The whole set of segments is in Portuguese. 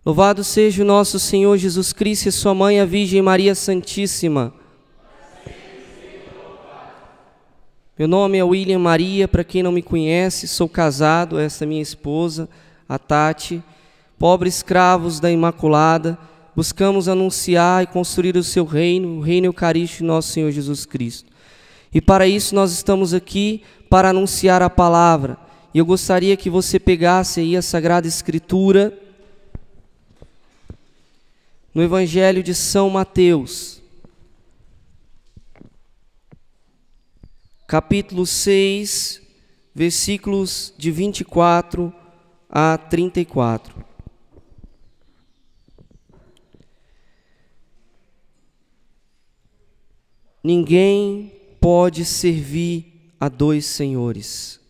Louvado seja o nosso Senhor Jesus Cristo e sua mãe, a Virgem Maria Santíssima. Meu nome é William Maria, para quem não me conhece, sou casado, essa é minha esposa, a Tati. Pobres escravos da Imaculada, buscamos anunciar e construir o seu reino, o reino eucarístico de nosso Senhor Jesus Cristo. E para isso nós estamos aqui para anunciar a palavra. E eu gostaria que você pegasse aí a Sagrada Escritura no Evangelho de São Mateus, capítulo 6, versículos de 24 a 34. Ninguém pode servir a dois senhores.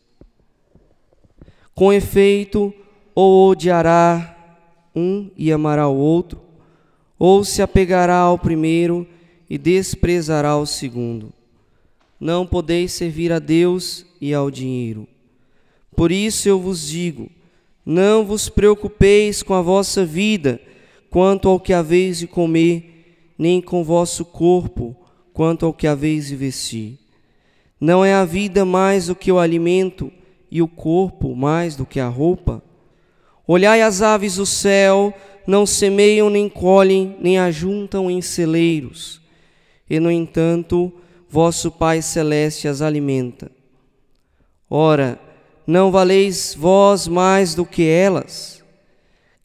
Com efeito, ou odiará um e amará o outro, ou se apegará ao primeiro e desprezará o segundo. Não podeis servir a Deus e ao dinheiro. Por isso eu vos digo, não vos preocupeis com a vossa vida, quanto ao que haveis de comer, nem com o vosso corpo, quanto ao que haveis de vestir. Não é a vida mais do que o alimento, e o corpo mais do que a roupa? Olhai as aves do céu, não semeiam, nem colhem, nem ajuntam em celeiros, e no entanto, vosso Pai Celeste as alimenta. Ora, não valeis vós mais do que elas?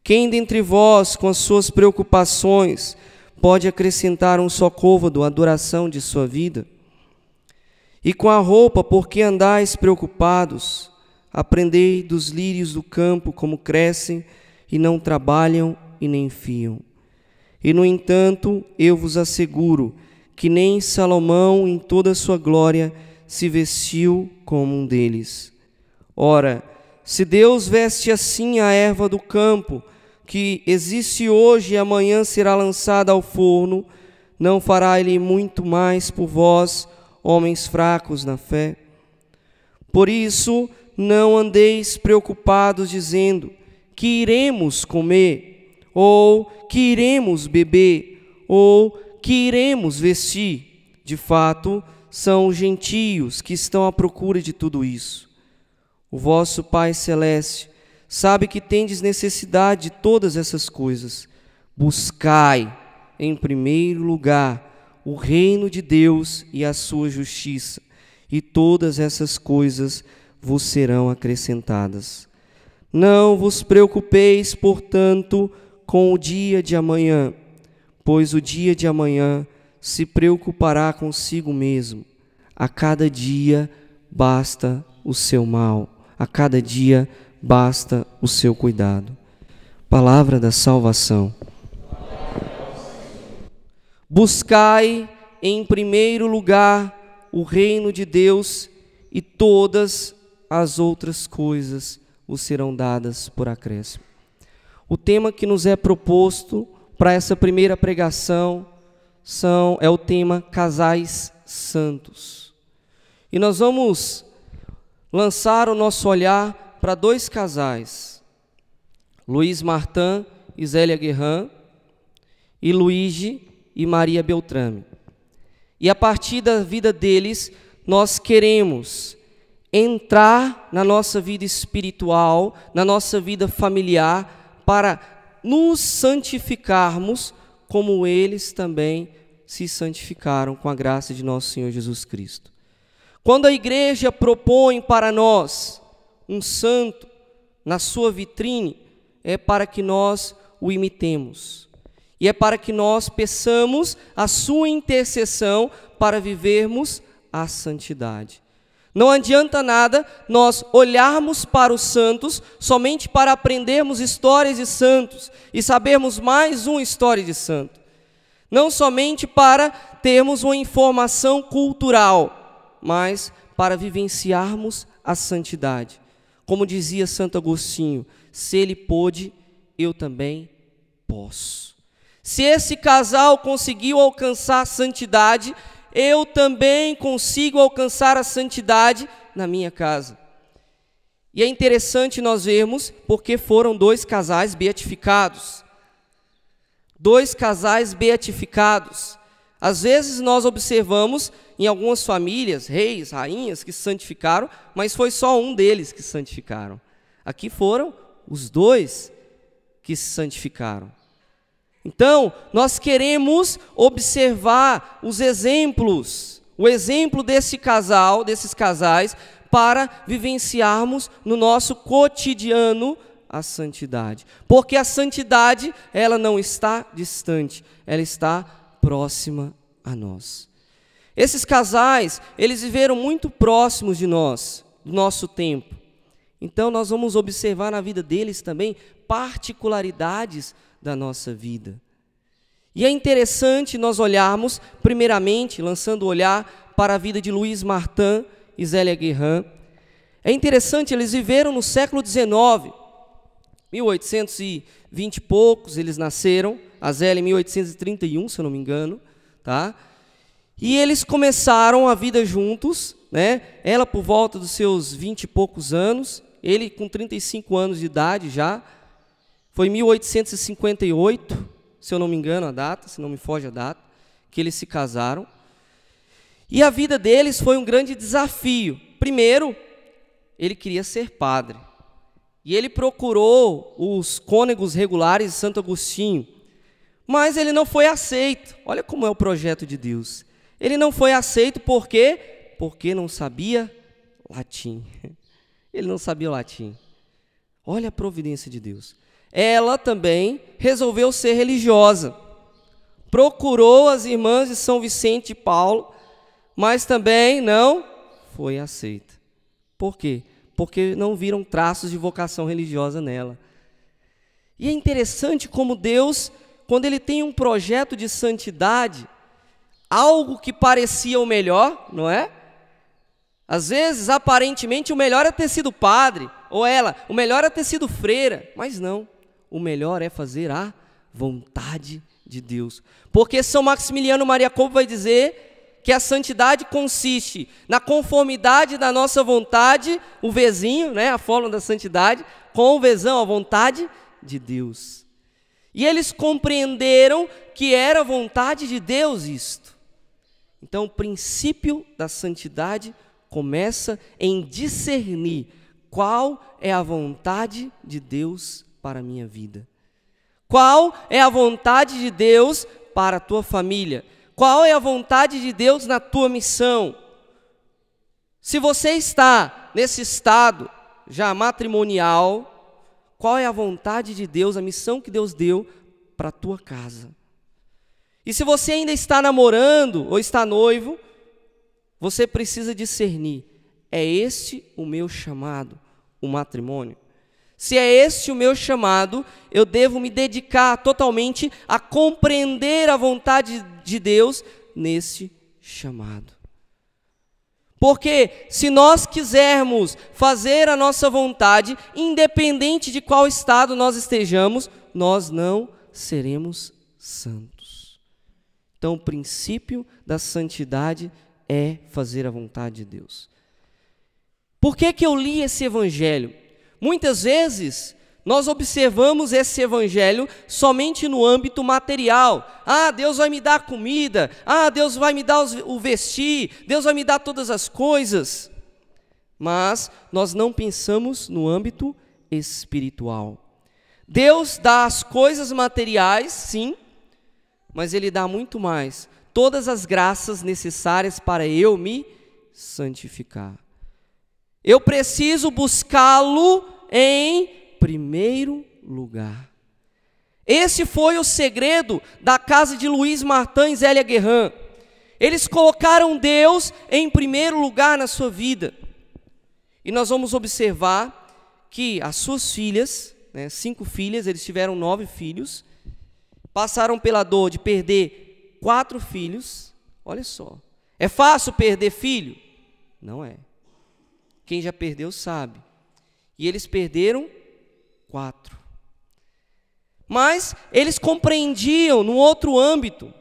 Quem dentre vós, com as suas preocupações, pode acrescentar um só côvado à duração de sua vida? E com a roupa, por que andais preocupados? Aprendei dos lírios do campo como crescem, e não trabalham e nem fiam. E no entanto, eu vos asseguro que nem Salomão em toda a sua glória se vestiu como um deles. Ora, se Deus veste assim a erva do campo, que existe hoje e amanhã será lançada ao forno, não fará Ele muito mais por vós, homens fracos na fé? Por isso, não andeis preocupados dizendo, que iremos comer, ou que iremos beber, ou que iremos vestir. De fato, são os gentios que estão à procura de tudo isso. O vosso Pai Celeste sabe que tendes necessidade de todas essas coisas. Buscai, em primeiro lugar, o reino de Deus e a sua justiça, e todas essas coisas vos serão acrescentadas. Não vos preocupeis, portanto, com o dia de amanhã, pois o dia de amanhã se preocupará consigo mesmo. A cada dia basta o seu mal, a cada dia basta o seu cuidado. Palavra da salvação. Buscai em primeiro lugar o reino de Deus e todas as outras coisas vos serão dadas por acréscimo. O tema que nos é proposto para essa primeira pregação é o tema Casais Santos. E nós vamos lançar o nosso olhar para dois casais, Luiz Martin e Zélia Guerran, e Luigi e Maria Beltrame. E a partir da vida deles, nós queremos entrar na nossa vida espiritual, na nossa vida familiar, para nos santificarmos como eles também se santificaram com a graça de nosso Senhor Jesus Cristo. Quando a igreja propõe para nós um santo na sua vitrine, é para que nós o imitemos. E é para que nós peçamos a sua intercessão para vivermos a santidade. Não adianta nada nós olharmos para os santos somente para aprendermos histórias de santos e sabermos mais uma história de santo. Não somente para termos uma informação cultural, mas para vivenciarmos a santidade. Como dizia Santo Agostinho, se ele pôde, eu também posso. Se esse casal conseguiu alcançar a santidade, eu também consigo alcançar a santidade na minha casa. E é interessante nós vermos porque foram dois casais beatificados. 2 casais beatificados. Às vezes nós observamos em algumas famílias, reis, rainhas que se santificaram, mas foi só um deles que se santificaram. Aqui foram os 2 que se santificaram. Então, nós queremos observar os exemplos, o exemplo desses casais, para vivenciarmos no nosso cotidiano a santidade. Porque a santidade, ela não está distante, ela está próxima a nós. Esses casais, eles viveram muito próximos de nós, do nosso tempo. Então, nós vamos observar na vida deles também particularidades da nossa vida. E é interessante nós olharmos, primeiramente, lançando o olhar para a vida de Louis Martin e Zélia Guerrin. É interessante, eles viveram no século XIX, 1820 e poucos eles nasceram, a Zélia em 1831, se eu não me engano, tá? E eles começaram a vida juntos, né? Ela por volta dos seus 20 e poucos anos, ele com 35 anos de idade já. Foi em 1858, se eu não me engano a data, se não me foge a data, que eles se casaram. E a vida deles foi um grande desafio. Primeiro, ele queria ser padre. E ele procurou os cônegos regulares de Santo Agostinho. Mas ele não foi aceito. Olha como é o projeto de Deus. Ele não foi aceito por quê? Porque não sabia latim. Ele não sabia latim. Olha a providência de Deus. Ela também resolveu ser religiosa. Procurou as irmãs de São Vicente e Paulo, mas também não foi aceita. Por quê? Porque não viram traços de vocação religiosa nela. E é interessante como Deus, quando Ele tem um projeto de santidade, algo que parecia o melhor, não é? Às vezes, aparentemente, o melhor é ter sido padre, ou ela, o melhor é ter sido freira, mas não. O melhor é fazer a vontade de Deus. Porque São Maximiliano Maria Kolbe vai dizer que a santidade consiste na conformidade da nossa vontade, o vezinho, né, a fórmula da santidade, com o vezão, a vontade de Deus. E eles compreenderam que era a vontade de Deus isto. Então, o princípio da santidade começa em discernir qual é a vontade de Deus para a minha vida. Qual é a vontade de Deus para a tua família? Qual é a vontade de Deus na tua missão? Se você está nesse estado já matrimonial, qual é a vontade de Deus, a missão que Deus deu para a tua casa? E se você ainda está namorando ou está noivo, você precisa discernir, é este o meu chamado, o matrimônio? Se é este o meu chamado, eu devo me dedicar totalmente a compreender a vontade de Deus nesse chamado. Porque se nós quisermos fazer a nossa vontade, independente de qual estado nós estejamos, nós não seremos santos. Então, o princípio da santidade é fazer a vontade de Deus. Por que eu li esse evangelho? Muitas vezes nós observamos esse evangelho somente no âmbito material. Ah, Deus vai me dar comida. Ah, Deus vai me dar o vestir. Deus vai me dar todas as coisas. Mas nós não pensamos no âmbito espiritual. Deus dá as coisas materiais, sim, mas Ele dá muito mais. Todas as graças necessárias para eu me santificar. Eu preciso buscá-lo em primeiro lugar. Esse foi o segredo da casa de Louis Martin e Zélia Guerrin. Eles colocaram Deus em primeiro lugar na sua vida. E nós vamos observar que as suas filhas, 5 filhas, eles tiveram 9 filhos, passaram pela dor de perder 4 filhos. Olha só, é fácil perder filho? Não é. Quem já perdeu sabe. E eles perderam 4. Mas eles compreendiam num outro âmbito.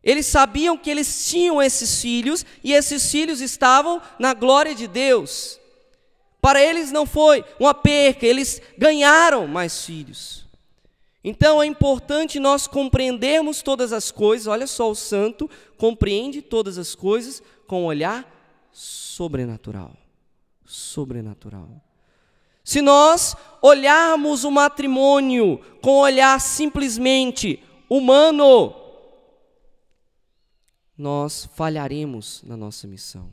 Eles sabiam que eles tinham esses filhos e esses filhos estavam na glória de Deus. Para eles não foi uma perca, eles ganharam mais filhos. Então é importante nós compreendermos todas as coisas. Olha só, o santo compreende todas as coisas com um olhar sobrenatural. Sobrenatural. Se nós olharmos o matrimônio com um olhar simplesmente humano, nós falharemos na nossa missão.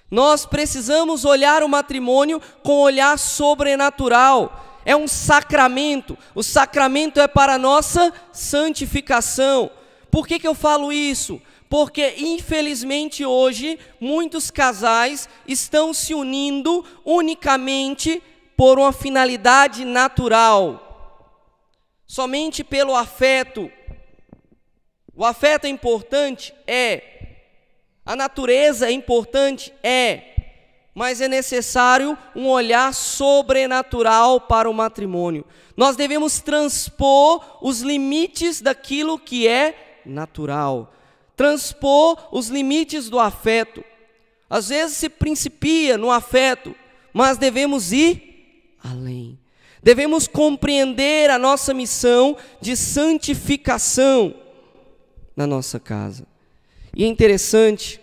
Nós precisamos olhar o matrimônio com um olhar sobrenatural. É um sacramento. O sacramento é para a nossa santificação. Por que eu falo isso? Porque, infelizmente, hoje, muitos casais estão se unindo unicamente por uma finalidade natural, somente pelo afeto. O afeto é importante? É. A natureza é importante? É. Mas é necessário um olhar sobrenatural para o matrimônio. Nós devemos transpor os limites daquilo que é natural, transpor os limites do afeto. Às vezes se principia no afeto, mas devemos ir além. Devemos compreender a nossa missão de santificação na nossa casa. E é interessante,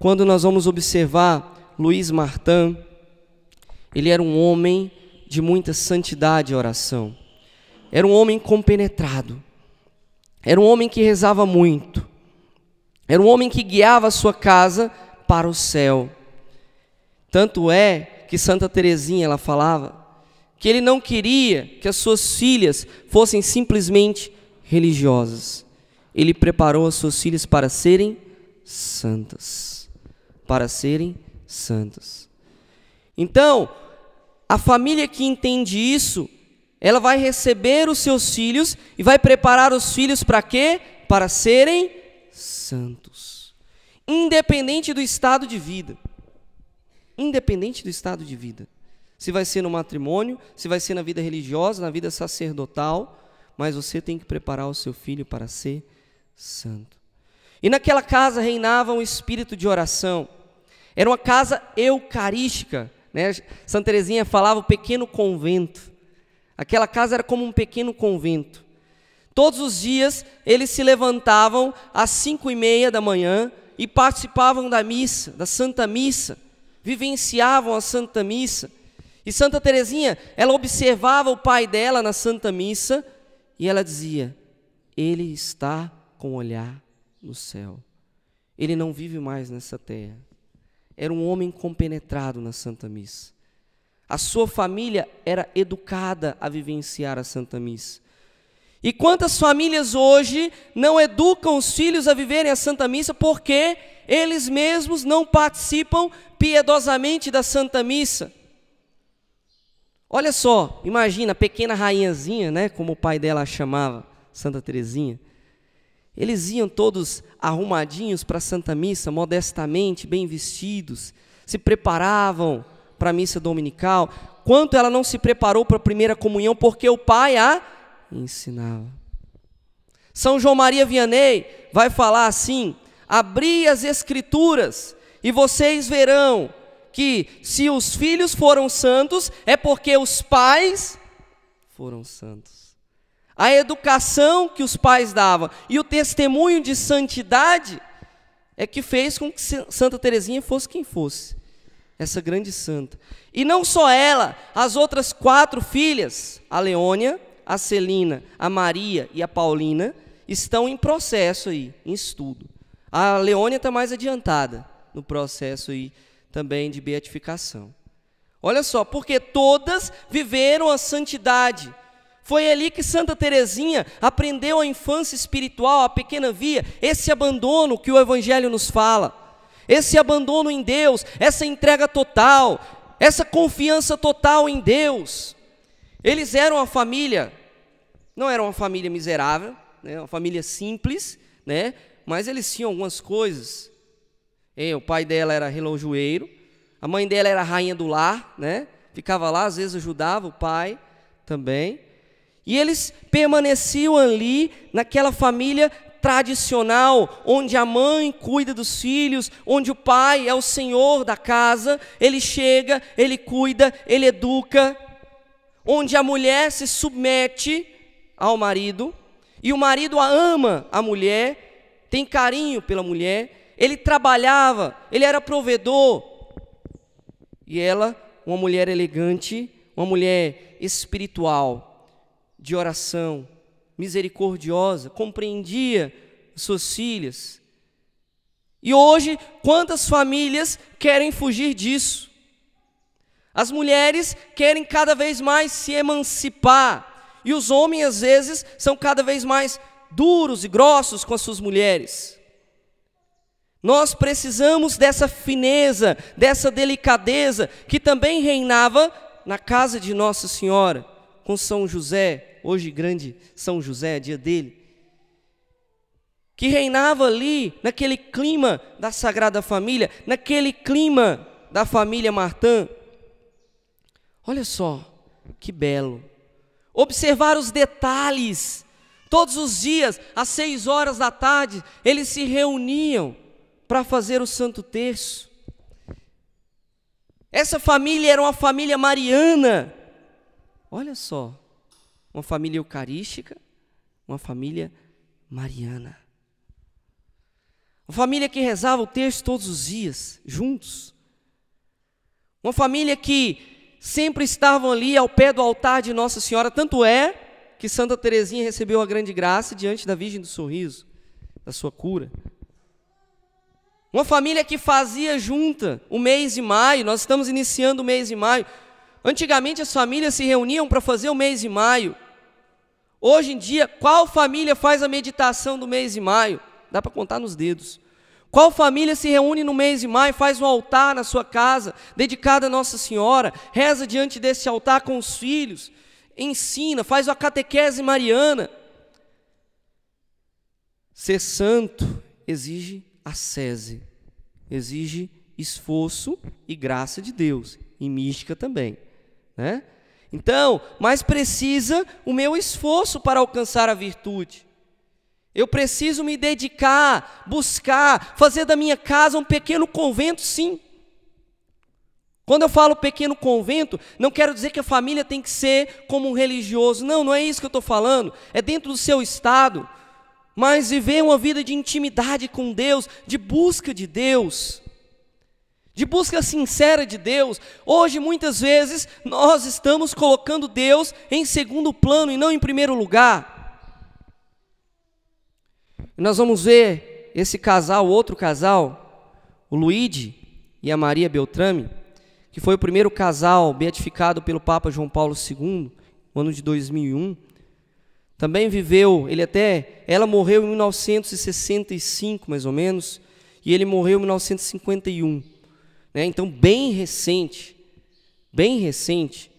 quando nós vamos observar Luiz Martin, ele era um homem de muita santidade e oração. Era um homem compenetrado. Era um homem que rezava muito. Era um homem que guiava a sua casa para o céu. Tanto é que Santa Teresinha, ela falava que ele não queria que as suas filhas fossem simplesmente religiosas. Ele preparou as suas filhas para serem santas. Para serem santas. Então, a família que entende isso, ela vai receber os seus filhos e vai preparar os filhos para quê? Para serem santos. Independente do estado de vida. Independente do estado de vida. Se vai ser no matrimônio, se vai ser na vida religiosa, na vida sacerdotal, mas você tem que preparar o seu filho para ser santo. E naquela casa reinava um espírito de oração. Era uma casa eucarística, né? Santa Teresinha falava o pequeno convento. Aquela casa era como um pequeno convento. Todos os dias eles se levantavam às 5:30 da manhã e participavam da missa, da Santa Missa, vivenciavam a Santa Missa. E Santa Teresinha, ela observava o pai dela na Santa Missa e ela dizia: ele está com o olhar no céu. Ele não vive mais nessa terra. Era um homem compenetrado na Santa Missa. A sua família era educada a vivenciar a Santa Missa. E quantas famílias hoje não educam os filhos a viverem a Santa Missa porque eles mesmos não participam piedosamente da Santa Missa? Olha só, imagina a pequena rainhazinha, né, como o pai dela a chamava, Santa Teresinha. Eles iam todos arrumadinhos para a Santa Missa, modestamente, bem vestidos, se preparavam para a missa dominical. Quanto ela não se preparou para a primeira comunhão, porque o pai a ensinava. São João Maria Vianney vai falar assim: abri as Escrituras e vocês verão que se os filhos foram santos, é porque os pais foram santos. A educação que os pais davam e o testemunho de santidade é que fez com que Santa Teresinha fosse quem fosse, essa grande santa. E não só ela, as outras 4 filhas, a Leônia, a Celina, a Maria e a Paulina, estão em processo aí, em estudo. A Leônia está mais adiantada no processo aí também de beatificação. Olha só, porque todas viveram a santidade. Foi ali que Santa Teresinha aprendeu a infância espiritual, a pequena via, esse abandono que o Evangelho nos fala, esse abandono em Deus, essa entrega total, essa confiança total em Deus. Eles eram uma família, não era uma família miserável, né, uma família simples, né, mas eles tinham algumas coisas. O pai dela era relojoeiro, a mãe dela era rainha do lar, né, ficava lá, às vezes ajudava o pai também. E eles permaneciam ali naquela família tradicional, onde a mãe cuida dos filhos, onde o pai é o senhor da casa, ele chega, ele cuida, ele educa, onde a mulher se submete ao marido, e o marido ama a mulher, tem carinho pela mulher, ele trabalhava, ele era provedor, e ela, uma mulher elegante, uma mulher espiritual, de oração, misericordiosa, compreendia suas filhas. E hoje, quantas famílias querem fugir disso? As mulheres querem cada vez mais se emancipar, e os homens, às vezes, são cada vez mais duros e grossos com as suas mulheres. Nós precisamos dessa fineza, dessa delicadeza, que também reinava na casa de Nossa Senhora, com São José, hoje grande São José, dia dele, que reinava ali, naquele clima da Sagrada Família, naquele clima da família Martã. Olha só, que belo. Observar os detalhes. Todos os dias, às 6 horas da tarde, eles se reuniam para fazer o Santo Terço. Essa família era uma família mariana. Olha só, uma família eucarística, uma família mariana. Uma família que rezava o terço todos os dias, juntos. Uma família que sempre estavam ali ao pé do altar de Nossa Senhora. Tanto é que Santa Teresinha recebeu a grande graça diante da Virgem do Sorriso, da sua cura. Uma família que fazia junta o mês de maio. Nós estamos iniciando o mês de maio. Antigamente as famílias se reuniam para fazer o mês de maio. Hoje em dia, qual família faz a meditação do mês de maio? Dá para contar nos dedos. Qual família se reúne no mês de maio, faz um altar na sua casa, dedicado a Nossa Senhora, reza diante desse altar com os filhos, ensina, faz a catequese mariana? Ser santo exige ascese, exige esforço e graça de Deus, e mística também, né? Então, mas precisa o meu esforço para alcançar a virtude. Eu preciso me dedicar, buscar, fazer da minha casa um pequeno convento, sim. Quando eu falo pequeno convento, não quero dizer que a família tem que ser como um religioso. Não, não é isso que eu estou falando. É dentro do seu estado. Mas viver uma vida de intimidade com Deus, de busca de Deus, de busca sincera de Deus. Hoje, muitas vezes, nós estamos colocando Deus em segundo plano e não em primeiro lugar. Nós vamos ver esse casal, outro casal, o Luigi e a Maria Beltrame, que foi o primeiro casal beatificado pelo Papa João Paulo II, no ano de 2001. Também viveu, ela morreu em 1965, mais ou menos, e ele morreu em 1951. Né? Então, bem recente. Bem recente.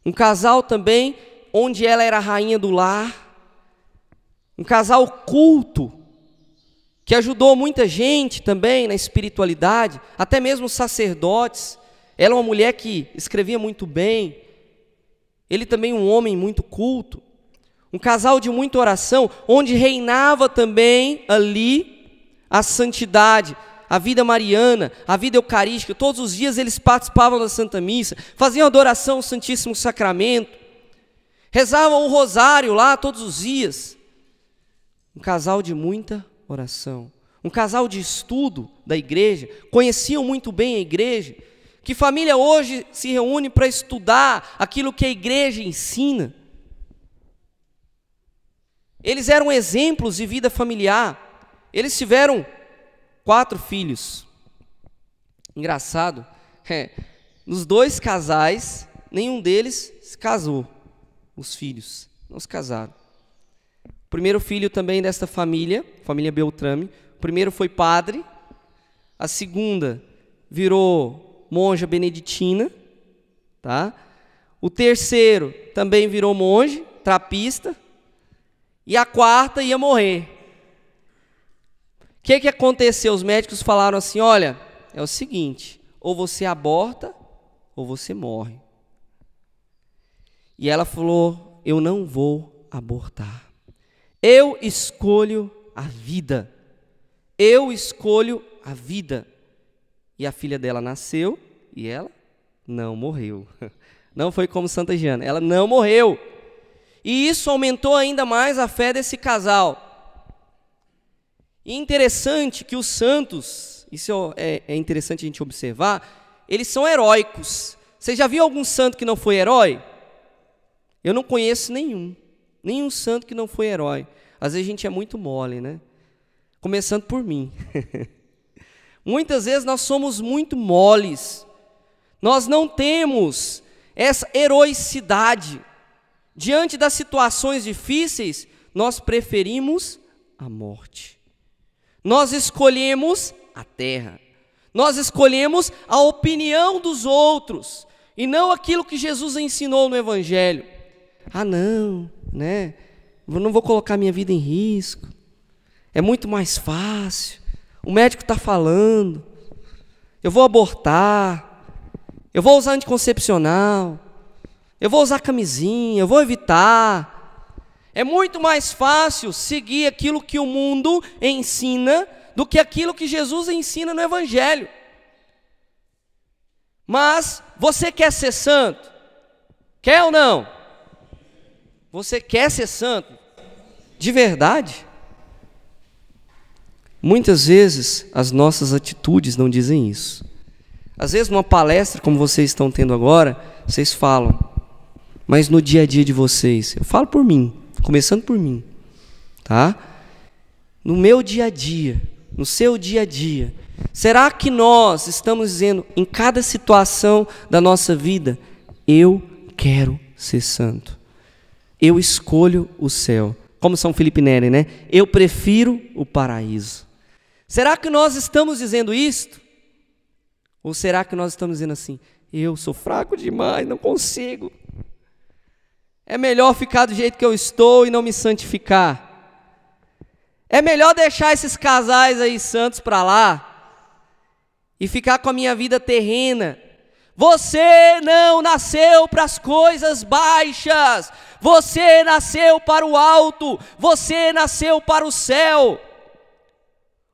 Um casal também, onde ela era a rainha do lar. Um casal culto, que ajudou muita gente também na espiritualidade, até mesmo sacerdotes. Ela é uma mulher que escrevia muito bem. Ele também um homem muito culto. Um casal de muita oração, onde reinava também ali a santidade, a vida mariana, a vida eucarística. Todos os dias eles participavam da Santa Missa, faziam adoração ao Santíssimo Sacramento, rezavam o rosário lá todos os dias. Um casal de muita oração, um casal de estudo da igreja, conheciam muito bem a igreja. Que família hoje se reúne para estudar aquilo que a igreja ensina? Eles eram exemplos de vida familiar. Eles tiveram 4 filhos. Engraçado, nos 2 casais, nenhum deles se casou. Os filhos não se casaram. O primeiro filho também desta família, família Beltrame, o primeiro foi padre, a segunda virou monja beneditina, tá? O terceiro também virou monge, trapista, e a quarta ia morrer. O que aconteceu? Os médicos falaram assim, olha, é o seguinte, ou você aborta, ou você morre. E ela falou, eu não vou abortar. Eu escolho a vida. Eu escolho a vida. E a filha dela nasceu e ela não morreu. Não foi como Santa Giana, ela não morreu. E isso aumentou ainda mais a fé desse casal. E interessante que os santos, isso é interessante a gente observar, eles são heróicos. Você já viu algum santo que não foi herói? Eu não conheço nenhum santo que não foi herói. Às vezes a gente é muito mole, né? Começando por mim. Muitas vezes nós somos muito moles. Nós não temos essa heroicidade. Diante das situações difíceis, nós preferimos a morte. Nós escolhemos a terra. Nós escolhemos a opinião dos outros e não aquilo que Jesus ensinou no Evangelho. Ah, não, né? Eu não vou colocar minha vida em risco. É muito mais fácil. O médico está falando. Eu vou abortar. Eu vou usar anticoncepcional. Eu vou usar camisinha. Eu vou evitar. É muito mais fácil seguir aquilo que o mundo ensina do que aquilo que Jesus ensina no Evangelho. Mas você quer ser santo? Quer ou não? Você quer ser santo? De verdade? Muitas vezes as nossas atitudes não dizem isso. Às vezes numa palestra como vocês estão tendo agora, vocês falam, mas no dia a dia de vocês, eu falo por mim, começando por mim, tá? No meu dia a dia, no seu dia a dia, será que nós estamos dizendo em cada situação da nossa vida, eu quero ser santo, eu escolho o céu, como São Felipe Neri, né? Eu prefiro o paraíso. Será que nós estamos dizendo isto? Ou será que nós estamos dizendo assim, eu sou fraco demais, não consigo. É melhor ficar do jeito que eu estou e não me santificar. É melhor deixar esses casais aí santos para lá e ficar com a minha vida terrena. Você não nasceu para as coisas baixas. Você nasceu para o alto. Você nasceu para o céu.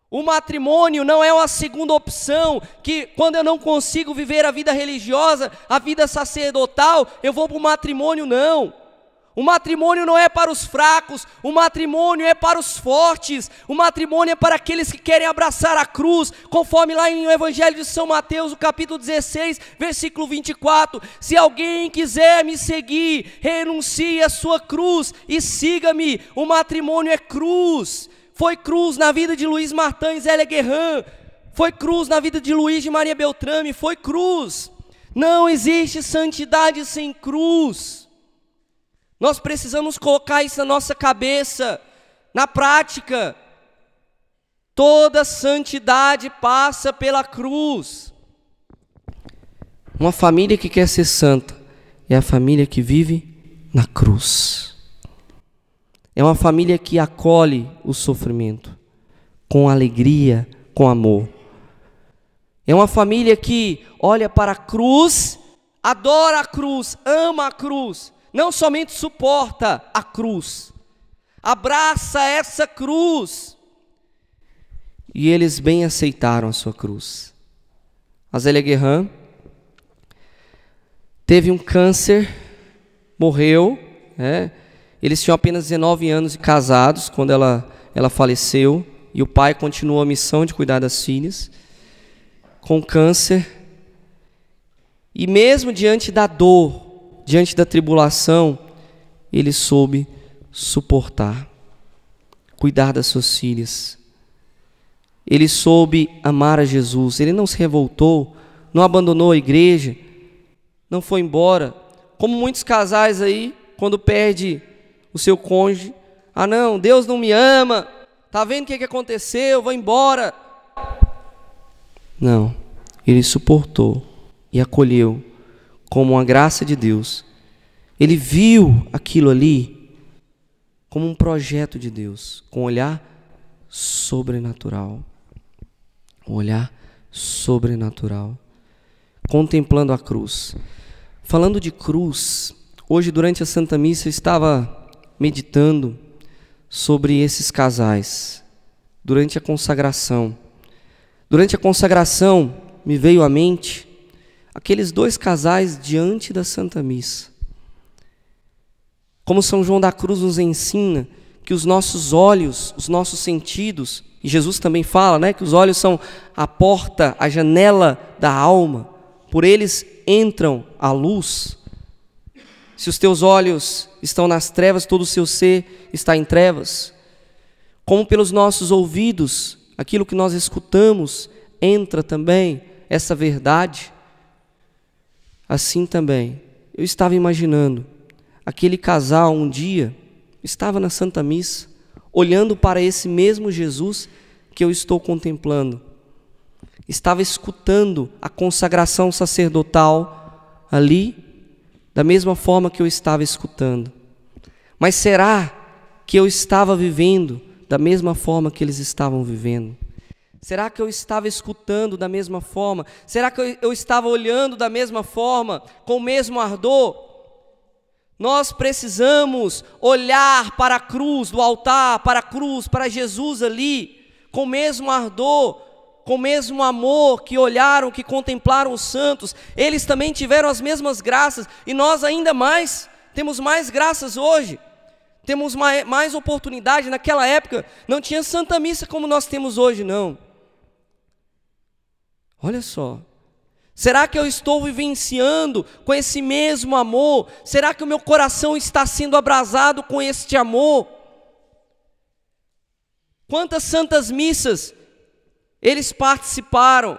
O matrimônio não é uma segunda opção, que quando eu não consigo viver a vida religiosa, a vida sacerdotal, eu vou para o matrimônio, não. O matrimônio não é para os fracos, o matrimônio é para os fortes, o matrimônio é para aqueles que querem abraçar a cruz, conforme lá em o Evangelho de São Mateus, o capítulo 16, versículo 24, se alguém quiser me seguir, renuncie a sua cruz e siga-me. O matrimônio é cruz. Foi cruz na vida de Luiz Martin Zélia Guerrin, foi cruz na vida de Luiz de Maria Beltrame, foi cruz. Não existe santidade sem cruz. Nós precisamos colocar isso na nossa cabeça, na prática. Toda santidade passa pela cruz. Uma família que quer ser santa é a família que vive na cruz. É uma família que acolhe o sofrimento com alegria, com amor. É uma família que olha para a cruz, adora a cruz, ama a cruz, não somente suporta a cruz, abraça essa cruz. E eles bem aceitaram a sua cruz. A Zélia Guerrin teve um câncer, morreu, né? Eles tinham apenas 19 anos de casados quando ela faleceu, e o pai continuou a missão de cuidar das filhas, com câncer. E mesmo diante da dor, diante da tribulação, ele soube suportar, cuidar das suas filhas. Ele soube amar a Jesus, ele não se revoltou, não abandonou a igreja, não foi embora, como muitos casais aí, quando perde o seu cônjuge, ah não, Deus não me ama, tá vendo o que aconteceu, vou embora. Não, ele suportou e acolheu como uma graça de Deus. Ele viu aquilo ali como um projeto de Deus, com um olhar sobrenatural. Um olhar sobrenatural, contemplando a cruz. Falando de cruz, hoje durante a Santa Missa eu estava meditando sobre esses casais, durante a consagração. Durante a consagração me veio à mente aqueles dois casais diante da Santa Missa. Como São João da Cruz nos ensina que os nossos olhos, os nossos sentidos, e Jesus também fala, né, que os olhos são a porta, a janela da alma, por eles entram a luz. Se os teus olhos estão nas trevas, todo o seu ser está em trevas. Como pelos nossos ouvidos, aquilo que nós escutamos, entra também essa verdade. Assim também, eu estava imaginando, aquele casal um dia estava na Santa Missa, olhando para esse mesmo Jesus que eu estou contemplando. Estava escutando a consagração sacerdotal ali, da mesma forma que eu estava escutando. Mas será que eu estava vivendo da mesma forma que eles estavam vivendo? Será que eu estava escutando da mesma forma? Será que eu estava olhando da mesma forma, com o mesmo ardor? Nós precisamos olhar para a cruz do altar, para a cruz, para Jesus ali, com o mesmo ardor, com o mesmo amor que olharam, que contemplaram os santos. Eles também tiveram as mesmas graças, e nós ainda mais, temos mais graças hoje, temos mais oportunidade. Naquela época não tinha Santa Missa como nós temos hoje, não. Olha só, será que eu estou vivenciando com esse mesmo amor? Será que o meu coração está sendo abrasado com este amor? Quantas santas missas eles participaram?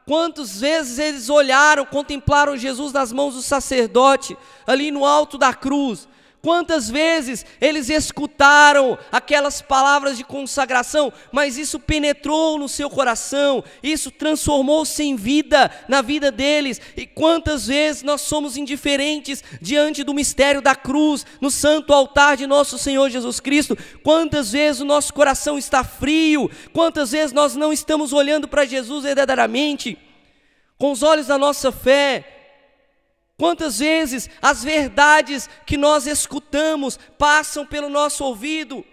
Quantas vezes eles olharam, contemplaram Jesus nas mãos do sacerdote, ali no alto da cruz? Quantas vezes eles escutaram aquelas palavras de consagração, mas isso penetrou no seu coração, isso transformou-se em vida na vida deles. E quantas vezes nós somos indiferentes diante do mistério da cruz, no santo altar de nosso Senhor Jesus Cristo? Quantas vezes o nosso coração está frio? Quantas vezes nós não estamos olhando para Jesus verdadeiramente, com os olhos da nossa fé? Quantas vezes as verdades que nós escutamos passam pelo nosso ouvido,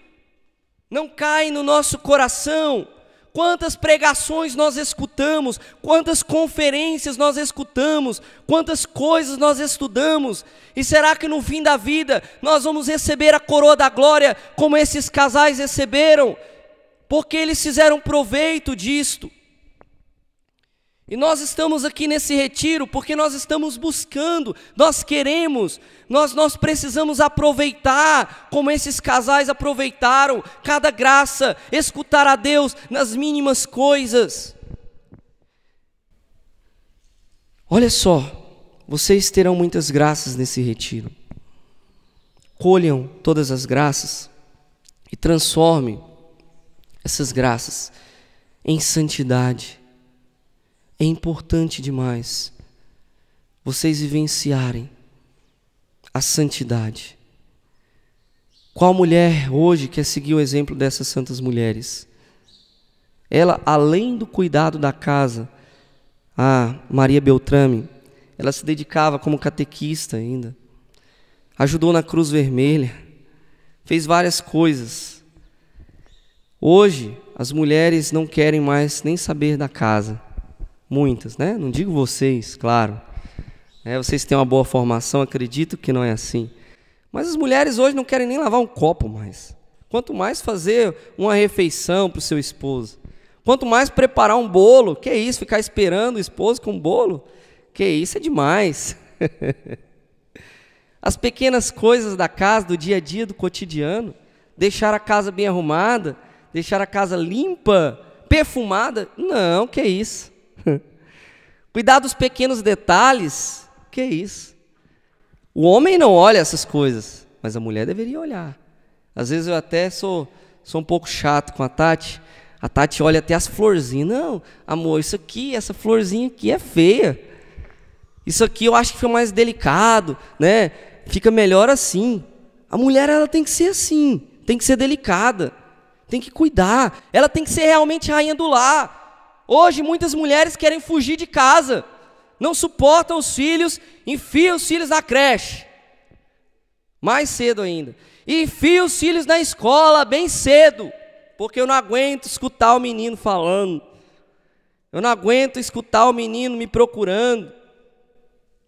não caem no nosso coração? Quantas pregações nós escutamos, quantas conferências nós escutamos, quantas coisas nós estudamos, e será que no fim da vida nós vamos receber a coroa da glória como esses casais receberam? Porque eles fizeram proveito disto. E nós estamos aqui nesse retiro porque nós estamos buscando, nós queremos, nós precisamos aproveitar como esses casais aproveitaram cada graça, escutar a Deus nas mínimas coisas. Olha só, vocês terão muitas graças nesse retiro. Colham todas as graças e transformem essas graças em santidade. É importante demais vocês vivenciarem a santidade. Qual mulher hoje quer seguir o exemplo dessas santas mulheres? Ela, além do cuidado da casa, a Maria Beltrame, ela se dedicava como catequista ainda, ajudou na Cruz Vermelha, fez várias coisas. Hoje, as mulheres não querem mais nem saber da casa. Muitas, né? Não digo vocês, claro. Vocês têm uma boa formação, acredito que não é assim. Mas as mulheres hoje não querem nem lavar um copo mais. Quanto mais fazer uma refeição para o seu esposo. Quanto mais preparar um bolo. Que isso, ficar esperando o esposo com um bolo? Que isso, é demais. As pequenas coisas da casa, do dia a dia, do cotidiano. Deixar a casa bem arrumada, deixar a casa limpa, perfumada. Não, que isso. Cuidar dos pequenos detalhes, que isso? O homem não olha essas coisas, mas a mulher deveria olhar. Às vezes eu até sou um pouco chato com a Tati. A Tati olha até as florzinhas. Não, amor, isso aqui, essa florzinha aqui é feia. Isso aqui eu acho que fica mais delicado, né? Fica melhor assim. A mulher, ela tem que ser assim, tem que ser delicada, tem que cuidar. Ela tem que ser realmente rainha do lar. Hoje muitas mulheres querem fugir de casa, não suportam os filhos, enfiam os filhos na creche, mais cedo ainda, e enfiam os filhos na escola bem cedo, porque eu não aguento escutar o menino falando, eu não aguento escutar o menino me procurando,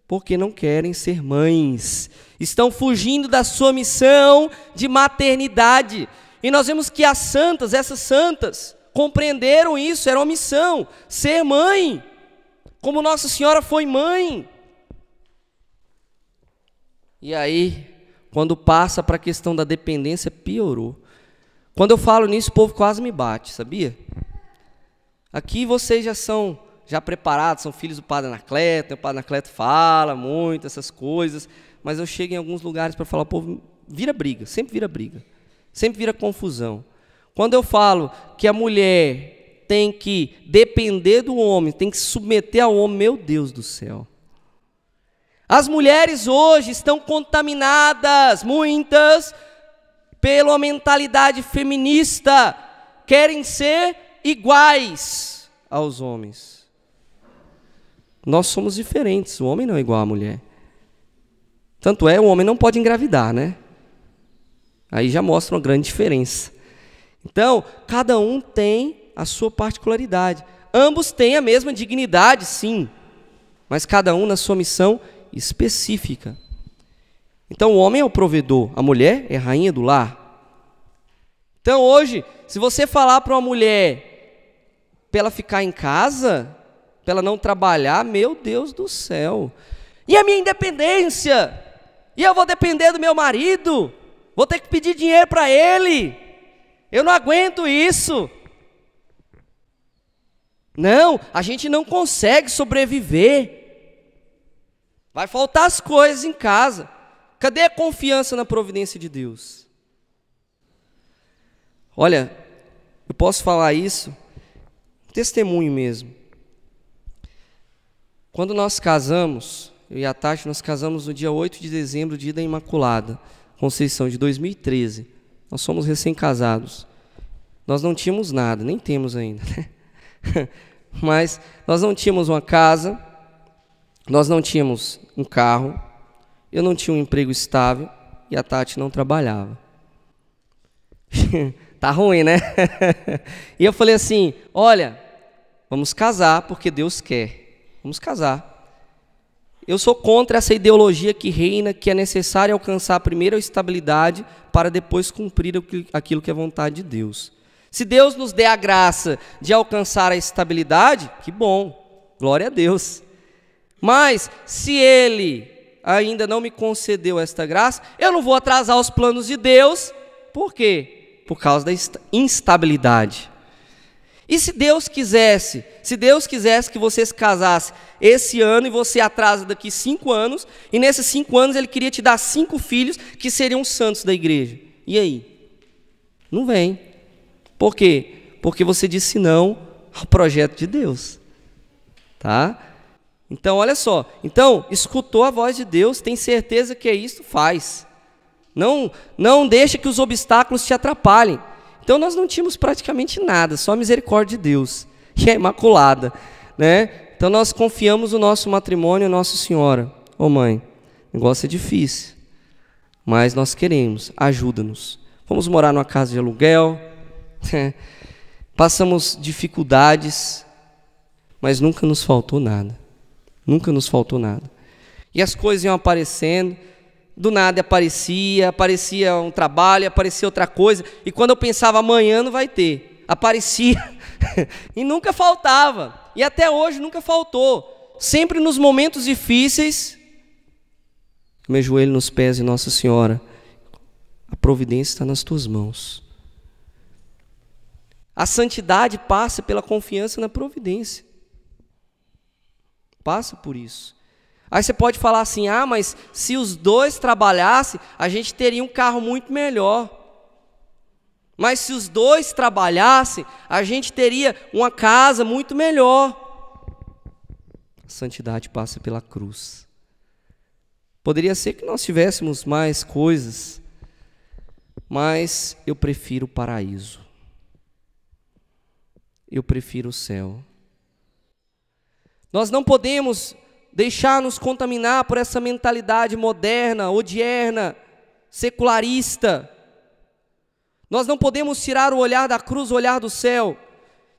porque não querem ser mães. estão fugindo da sua missão de maternidade. E nós vemos que as santas, essas santas, compreenderam isso, era uma missão, ser mãe, como Nossa Senhora foi mãe. E aí, quando passa para a questão da dependência, piorou. Quando eu falo nisso, o povo quase me bate, sabia? Aqui vocês já preparados, são filhos do Padre Anacleto, o Padre Anacleto fala muito, essas coisas, mas eu chego em alguns lugares para falar, o povo vira briga, sempre vira confusão. Quando eu falo que a mulher tem que depender do homem, tem que se submeter ao homem, meu Deus do céu. As mulheres hoje estão contaminadas, muitas, pela mentalidade feminista, querem ser iguais aos homens. Nós somos diferentes, o homem não é igual à mulher. Tanto é, o homem não pode engravidar, né? Aí já mostra uma grande diferença. Então, cada um tem a sua particularidade. Ambos têm a mesma dignidade, sim, mas cada um na sua missão específica. Então, o homem é o provedor, a mulher é a rainha do lar. Então, hoje, se você falar para uma mulher para ela ficar em casa, para ela não trabalhar, meu Deus do céu. E a minha independência? E eu vou depender do meu marido? Vou ter que pedir dinheiro para ele? Eu não aguento isso. Não, a gente não consegue sobreviver. Vai faltar as coisas em casa. Cadê a confiança na providência de Deus? Olha, eu posso falar isso, testemunho mesmo. Quando nós casamos, eu e a Tati, nós casamos no dia 8 de dezembro, dia da Imaculada, Conceição, de 2013. Nós somos recém-casados. Nós não tínhamos nada, nem temos ainda, né? Mas nós não tínhamos uma casa, nós não tínhamos um carro, eu não tinha um emprego estável e a Tati não trabalhava. Tá ruim, né? E eu falei assim, olha, vamos casar porque Deus quer. Vamos casar. Eu sou contra essa ideologia que reina, que é necessário alcançar primeiro a estabilidade para depois cumprir aquilo que é vontade de Deus. Se Deus nos der a graça de alcançar a estabilidade, que bom, glória a Deus. Mas se Ele ainda não me concedeu esta graça, eu não vou atrasar os planos de Deus. Por quê? Por causa da instabilidade. E se Deus quisesse que você se casasse esse ano e você atrasa daqui 5 anos, e nesses 5 anos Ele queria te dar 5 filhos que seriam santos da igreja. E aí? Não vem. Por quê? Porque você disse não ao projeto de Deus. Tá? Então, olha só. Então, escutou a voz de Deus, tem certeza que é isso, faz. Não deixa que os obstáculos te atrapalhem. Então, nós não tínhamos praticamente nada, só a misericórdia de Deus, e a Imaculada, né? Então, nós confiamos o nosso matrimônio a Nossa Senhora. Ô mãe, o negócio é difícil, mas nós queremos, ajuda-nos. Fomos morar numa casa de aluguel, passamos dificuldades, mas nunca nos faltou nada. Nunca nos faltou nada. E as coisas iam aparecendo, do nada aparecia um trabalho, aparecia outra coisa, e quando eu pensava amanhã não vai ter, aparecia e nunca faltava, e até hoje nunca faltou. Sempre nos momentos difíceis, meu joelho nos pés de Nossa Senhora, a providência está nas tuas mãos. A santidade passa pela confiança na providência. Passa por isso. Aí você pode falar assim, mas se os dois trabalhassem, a gente teria um carro muito melhor. Mas se os dois trabalhassem, a gente teria uma casa muito melhor. A santidade passa pela cruz. Poderia ser que nós tivéssemos mais coisas, mas eu prefiro o paraíso. Eu prefiro o céu. Nós não podemos deixar-nos contaminar por essa mentalidade moderna, odierna, secularista. Nós não podemos tirar o olhar da cruz, o olhar do céu.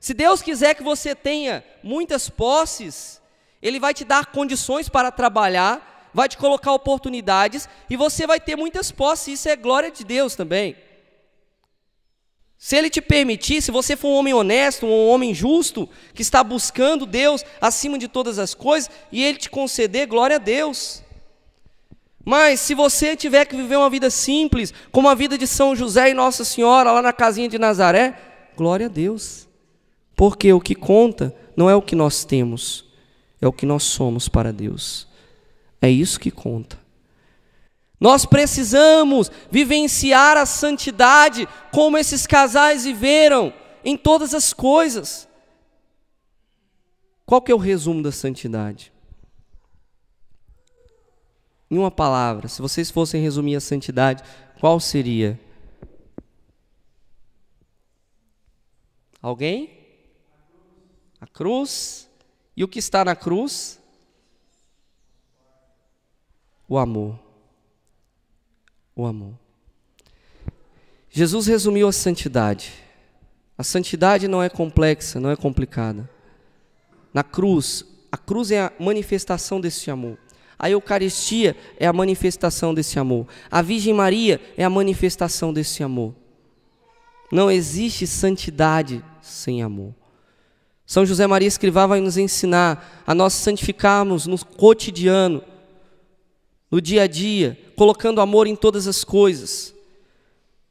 Se Deus quiser que você tenha muitas posses, Ele vai te dar condições para trabalhar, vai te colocar oportunidades e você vai ter muitas posses, isso é glória de Deus também. Se Ele te permitir, se você for um homem honesto, um homem justo, que está buscando Deus acima de todas as coisas, e Ele te conceder, glória a Deus. Mas se você tiver que viver uma vida simples, como a vida de São José e Nossa Senhora, lá na casinha de Nazaré, glória a Deus. Porque o que conta não é o que nós temos, é o que nós somos para Deus. É isso que conta. Nós precisamos vivenciar a santidade como esses casais viveram em todas as coisas. Qual que é o resumo da santidade? Em uma palavra, se vocês fossem resumir a santidade, qual seria? Alguém? A cruz. E o que está na cruz? O amor. O amor. Jesus resumiu a santidade. A santidade não é complexa, não é complicada. Na cruz, a cruz é a manifestação desse amor. A Eucaristia é a manifestação desse amor. A Virgem Maria é a manifestação desse amor. Não existe santidade sem amor. São José Maria Escrivá vai nos ensinar a nós santificarmos no cotidiano, no dia a dia, colocando amor em todas as coisas.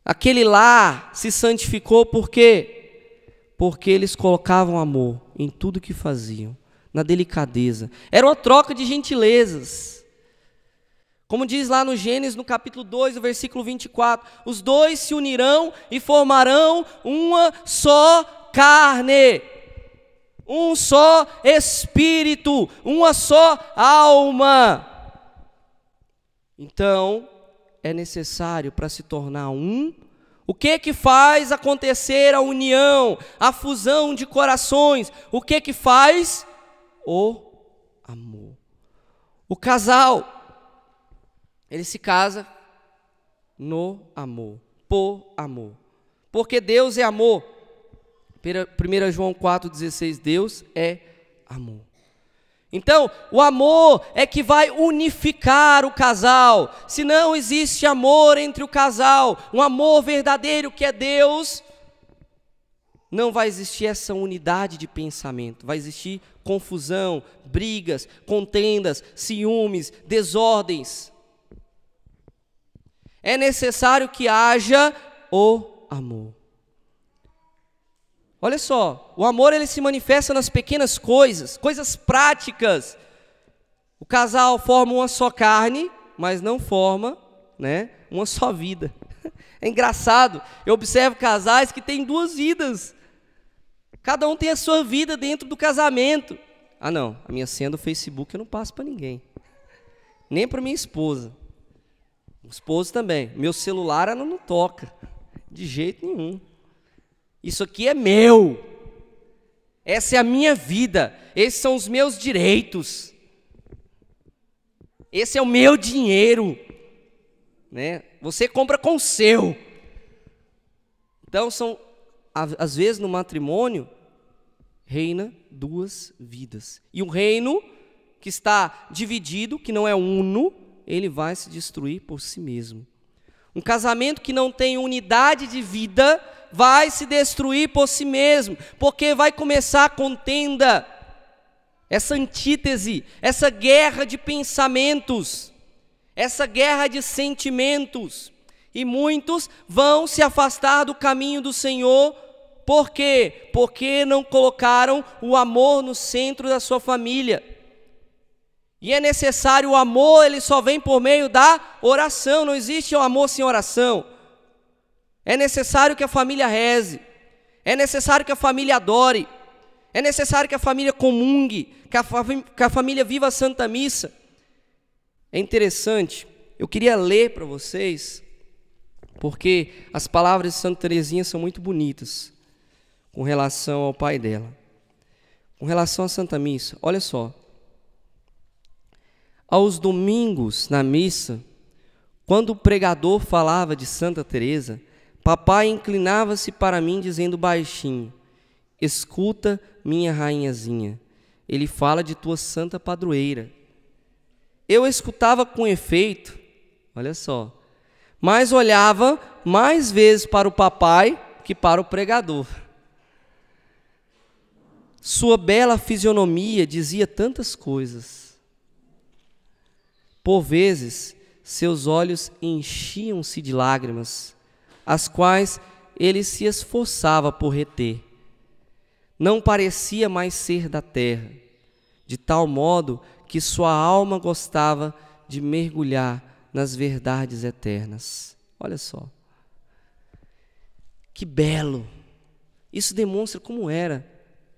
Aquele lá se santificou por quê? Porque eles colocavam amor em tudo que faziam, na delicadeza. Era uma troca de gentilezas. Como diz lá no Gênesis, no capítulo 2, no versículo 24, os dois se unirão e formarão uma só carne, um só espírito, uma só alma. Então, é necessário para se tornar um. O que faz acontecer a união, a fusão de corações? O que faz? O amor. O casal, ele se casa no amor, por amor. Porque Deus é amor. 1 João 4,16, Deus é amor. Então, o amor é que vai unificar o casal. Se não existe amor entre o casal, um amor verdadeiro que é Deus, não vai existir essa unidade de pensamento. Vai existir confusão, brigas, contendas, ciúmes, desordens. É necessário que haja o amor. Olha só, o amor ele se manifesta nas pequenas coisas, coisas práticas. O casal forma uma só carne, mas não forma, uma só vida. É engraçado, eu observo casais que têm duas vidas. Cada um tem a sua vida dentro do casamento. Ah não, a minha senha do Facebook eu não passo para ninguém. Nem para minha esposa. O esposo também. Meu celular ela não toca, de jeito nenhum. Isso aqui é meu, essa é a minha vida, esses são os meus direitos, esse é o meu dinheiro, Você compra com o seu. Então, às vezes no matrimônio, reina duas vidas. E um reino que está dividido, que não é uno, ele vai se destruir por si mesmo. Um casamento que não tem unidade de vida vai se destruir por si mesmo, porque vai começar a contenda, essa antítese, essa guerra de pensamentos, essa guerra de sentimentos, e muitos vão se afastar do caminho do Senhor. Por quê? Porque não colocaram o amor no centro da sua família. E é necessário o amor, ele só vem por meio da oração, não existe o amor sem oração. É necessário que a família reze, é necessário que a família adore, é necessário que a família comungue, que a família viva a Santa Missa. É interessante, eu queria ler para vocês, porque as palavras de Santa Teresinha são muito bonitas, com relação ao pai dela. Com relação à Santa Missa, olha só. Aos domingos, na missa, quando o pregador falava de Santa Teresa, papai inclinava-se para mim dizendo baixinho: escuta, minha rainhazinha, ele fala de tua santa padroeira. eu escutava com efeito, olha só, mas olhava mais vezes para o papai que para o pregador. Sua bela fisionomia dizia tantas coisas. Por vezes, seus olhos enchiam-se de lágrimas, as quais ele se esforçava por reter. Não parecia mais ser da terra, de tal modo que sua alma gostava de mergulhar nas verdades eternas. Olha só. Que belo! Isso demonstra como era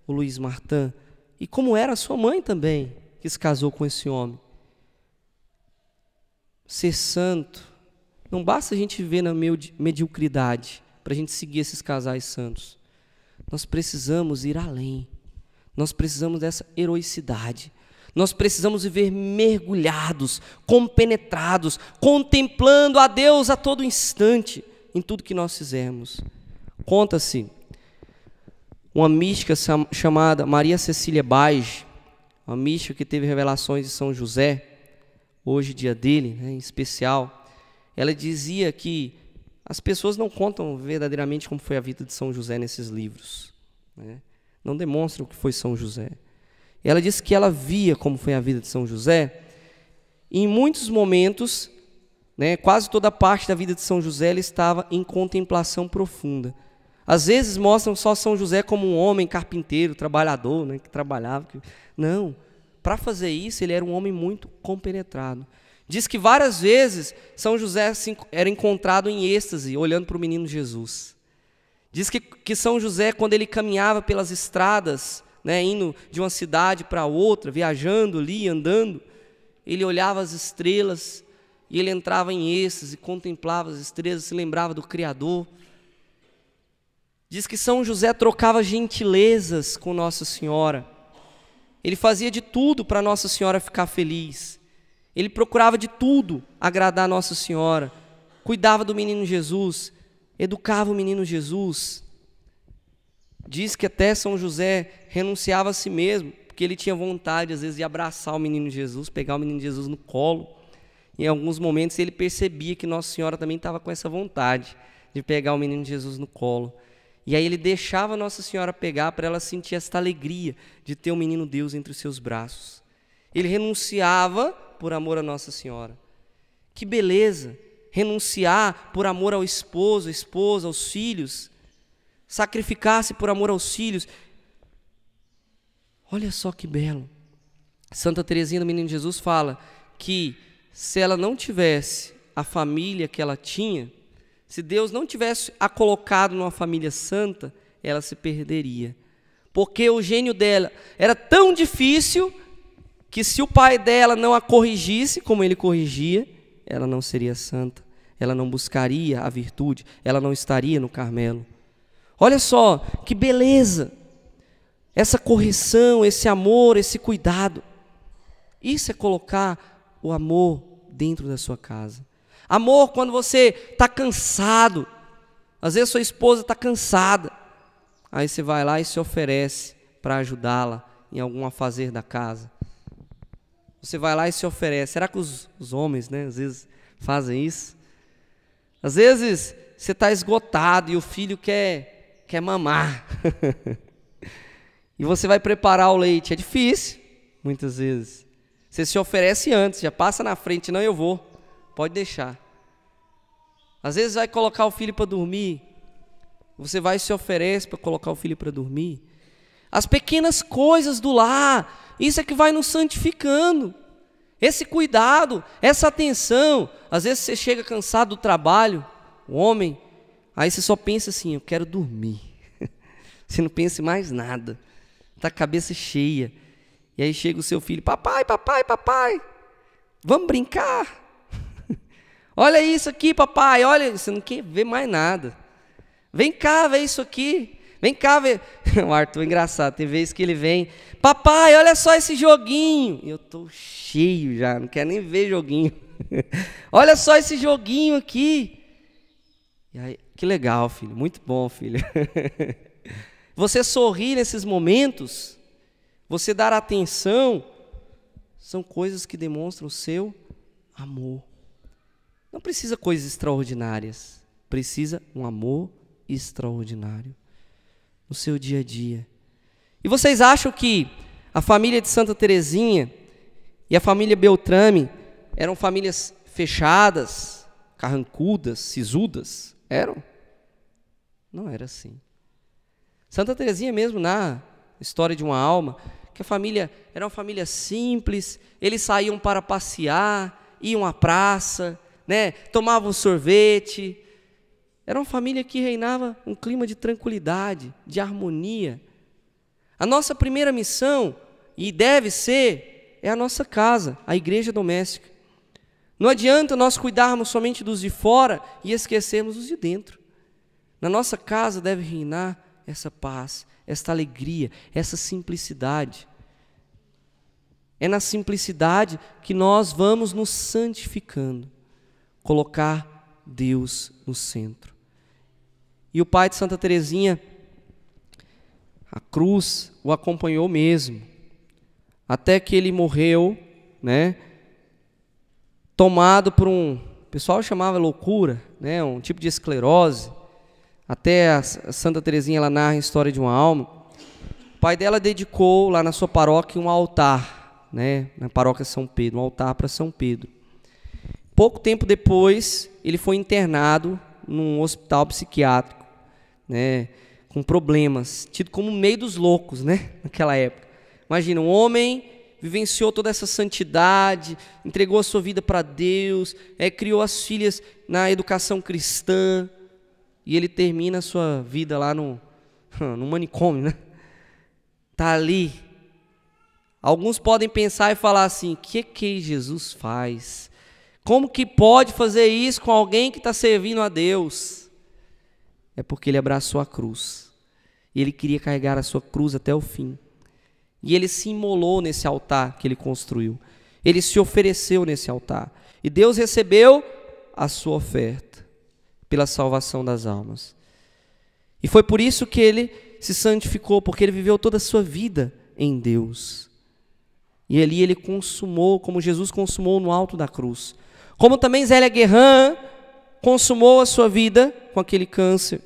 o Luiz Martin e como era a sua mãe também, que se casou com esse homem. Ser santo, não basta a gente viver na mediocridade para a gente seguir esses casais santos. Nós precisamos ir além. Nós precisamos dessa heroicidade. Nós precisamos viver mergulhados, compenetrados, contemplando a Deus a todo instante, em tudo que nós fizermos. Conta-se uma mística chamada Maria Cecília Bage, uma mística que teve revelações de São José, hoje dia dele, né, em especial. Ela dizia que as pessoas não contam verdadeiramente como foi a vida de São José nesses livros, né? Não demonstram o que foi São José. Ela disse que ela via como foi a vida de São José, e em muitos momentos, né, quase toda a parte da vida de São José ele estava em contemplação profunda. Às vezes mostram só São José como um homem carpinteiro, trabalhador, né, que trabalhava. Não, para fazer isso ele era um homem muito compenetrado. Diz que várias vezes São José era encontrado em êxtase, olhando para o menino Jesus. Diz que São José, quando ele caminhava pelas estradas, né, indo de uma cidade para outra, viajando ali, andando, ele olhava as estrelas e ele entrava em êxtase, contemplava as estrelas, se lembrava do Criador. Diz que São José trocava gentilezas com Nossa Senhora. Ele fazia de tudo para Nossa Senhora ficar feliz. Ele procurava de tudo agradar a Nossa Senhora. Cuidava do menino Jesus, educava o menino Jesus. Diz que até São José renunciava a si mesmo, porque ele tinha vontade, às vezes, de abraçar o menino Jesus, pegar o menino Jesus no colo. Em alguns momentos ele percebia que Nossa Senhora também estava com essa vontade de pegar o menino Jesus no colo. E aí ele deixava Nossa Senhora pegar para ela sentir esta alegria de ter o menino Deus entre os seus braços. Ele renunciava por amor a Nossa Senhora. Que beleza! Renunciar por amor ao esposo, à esposa, aos filhos. Sacrificar-se por amor aos filhos. Olha só que belo. Santa Teresinha do Menino Jesus fala que se ela não tivesse a família que ela tinha, se Deus não tivesse a colocado numa família santa, ela se perderia. Porque o gênio dela era tão difícil que se o pai dela não a corrigisse como ele corrigia, ela não seria santa, ela não buscaria a virtude, ela não estaria no Carmelo. Olha só, que beleza! Essa correção, esse amor, esse cuidado. Isso é colocar o amor dentro da sua casa. Amor quando você está cansado. Às vezes sua esposa está cansada. Aí você vai lá e se oferece para ajudá-la em algum afazer da casa. Você vai lá e se oferece. Será que os homens, né, às vezes fazem isso? Às vezes você está esgotado e o filho quer mamar. E você vai preparar o leite. É difícil, muitas vezes. Você se oferece antes, já passa na frente. Não, eu vou. Pode deixar. Às vezes vai colocar o filho para dormir. Você vai e se oferece para colocar o filho para dormir. As pequenas coisas do lar, isso é que vai nos santificando. Esse cuidado, essa atenção. Às vezes você chega cansado do trabalho, o homem, aí você só pensa assim, eu quero dormir. Você não pensa em mais nada. Está com a cabeça cheia. E aí chega o seu filho, papai, vamos brincar. Olha isso aqui, papai, olha, você não quer ver mais nada. Vem cá ver isso aqui. Vem cá ver. O Arthur é engraçado, tem vezes que ele vem, papai, olha só esse joguinho. E eu estou cheio já, não quero nem ver joguinho. Olha só esse joguinho aqui. E aí, que legal, filho, muito bom, filho. Você sorrir nesses momentos, você dar atenção, são coisas que demonstram o seu amor. Não precisa coisas extraordinárias, precisa um amor extraordinário no seu dia a dia. E vocês acham que a família de Santa Teresinha e a família Beltrame eram famílias fechadas, carrancudas, sisudas? Eram? Não era assim. Santa Teresinha mesmo narra a história de uma alma, que a família era uma família simples, eles saíam para passear, iam à praça, né, tomavam sorvete. Era uma família que reinava um clima de tranquilidade, de harmonia. A nossa primeira missão, e deve ser, é a nossa casa, a igreja doméstica. Não adianta nós cuidarmos somente dos de fora e esquecermos os de dentro. Na nossa casa deve reinar essa paz, esta alegria, essa simplicidade. É na simplicidade que nós vamos nos santificando, colocar Deus no centro. E o pai de Santa Teresinha, a cruz o acompanhou mesmo, até que ele morreu, né, tomado por o pessoal chamava loucura, né, um tipo de esclerose. Até a Santa Teresinha, ela narra a história de uma alma. O pai dela dedicou lá na sua paróquia um altar, né, na paróquia São Pedro, um altar para São Pedro. Pouco tempo depois, ele foi internado num hospital psiquiátrico, né, com problemas, tido como meio dos loucos, né, naquela época. Imagina, um homem vivenciou toda essa santidade, entregou a sua vida para Deus, criou as filhas na educação cristã, e ele termina a sua vida lá no manicômio, né? Está ali. Alguns podem pensar e falar assim, o que Jesus faz? Como que pode fazer isso com alguém que está servindo a Deus? É porque ele abraçou a cruz. E ele queria carregar a sua cruz até o fim. E ele se imolou nesse altar que ele construiu. Ele se ofereceu nesse altar. E Deus recebeu a sua oferta pela salvação das almas. E foi por isso que ele se santificou, porque ele viveu toda a sua vida em Deus. E ali ele consumou, como Jesus consumou no alto da cruz. Como também Zélia Guerrin consumou a sua vida com aquele câncer.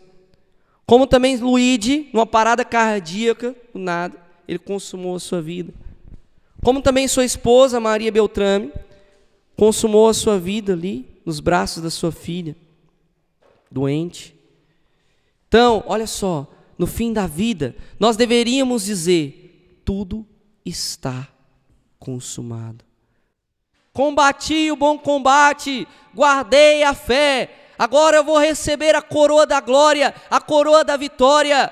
Como também Luigi, numa parada cardíaca, do nada, ele consumou a sua vida. Como também sua esposa, Maria Beltrame, consumou a sua vida ali, nos braços da sua filha, doente. Então, olha só, no fim da vida, nós deveríamos dizer, tudo está consumado. Combati o bom combate, guardei a fé, agora eu vou receber a coroa da glória, a coroa da vitória.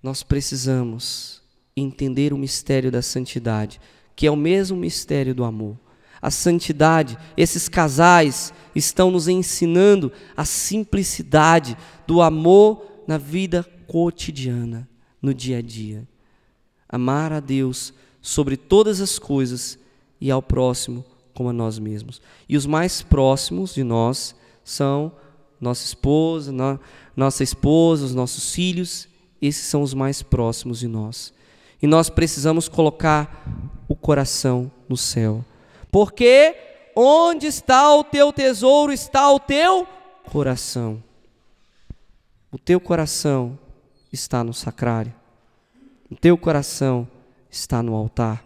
Nós precisamos entender o mistério da santidade, que é o mesmo mistério do amor. A santidade, esses casais estão nos ensinando a simplicidade do amor na vida cotidiana, no dia a dia. Amar a Deus sobre todas as coisas e ao próximo como a nós mesmos. E os mais próximos de nós são nossa esposa, os nossos filhos. Esses são os mais próximos de nós. E nós precisamos colocar o coração no céu. Porque onde está o teu tesouro, está o teu coração. O teu coração está no sacrário. O teu coração está no altar.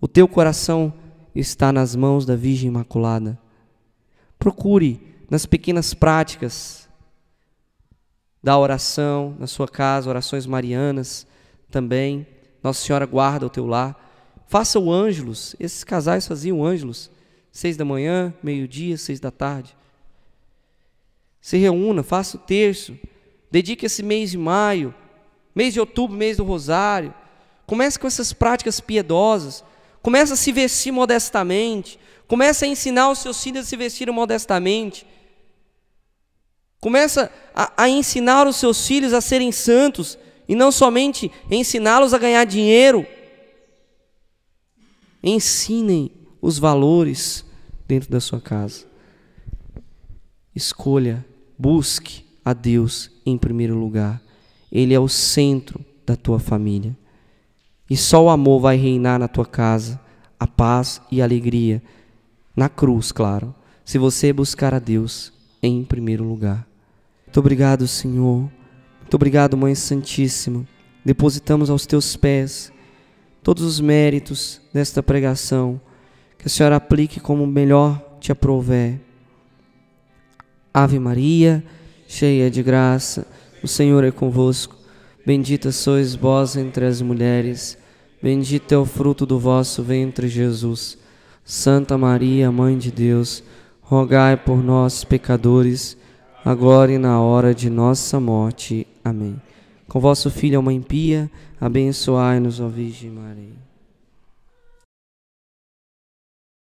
O teu coração está nas mãos da Virgem Imaculada. Procure nas pequenas práticas da oração, na sua casa, orações marianas também. Nossa Senhora guarda o teu lar. Faça o ângelus. Esses casais faziam ângelus 6 da manhã, meio-dia, 6 da tarde. Se reúna, faça o terço. Dedique esse mês de maio, mês de outubro, mês do rosário. Comece com essas práticas piedosas. Comece a se vestir modestamente. Comece a ensinar os seus filhos a se vestirem modestamente. Comece a ensinar os seus filhos a serem santos e não somente ensiná-los a ganhar dinheiro. Ensinem os valores dentro da sua casa. Escolha, busque a Deus em primeiro lugar. Ele é o centro da tua família. E só o amor vai reinar na tua casa, a paz e a alegria, na cruz, claro, se você buscar a Deus em primeiro lugar. Muito obrigado, Senhor. Muito obrigado, Mãe Santíssima. Depositamos aos teus pés todos os méritos desta pregação, que a Senhora aplique como melhor te aprouver. Ave Maria, cheia de graça, o Senhor é convosco. Bendita sois vós entre as mulheres, bendito é o fruto do vosso ventre, Jesus. Santa Maria, Mãe de Deus, rogai por nós, pecadores, agora e na hora de nossa morte. Amém. Com vosso Filho, a Mãe Pia, abençoai-nos, ó Virgem Maria.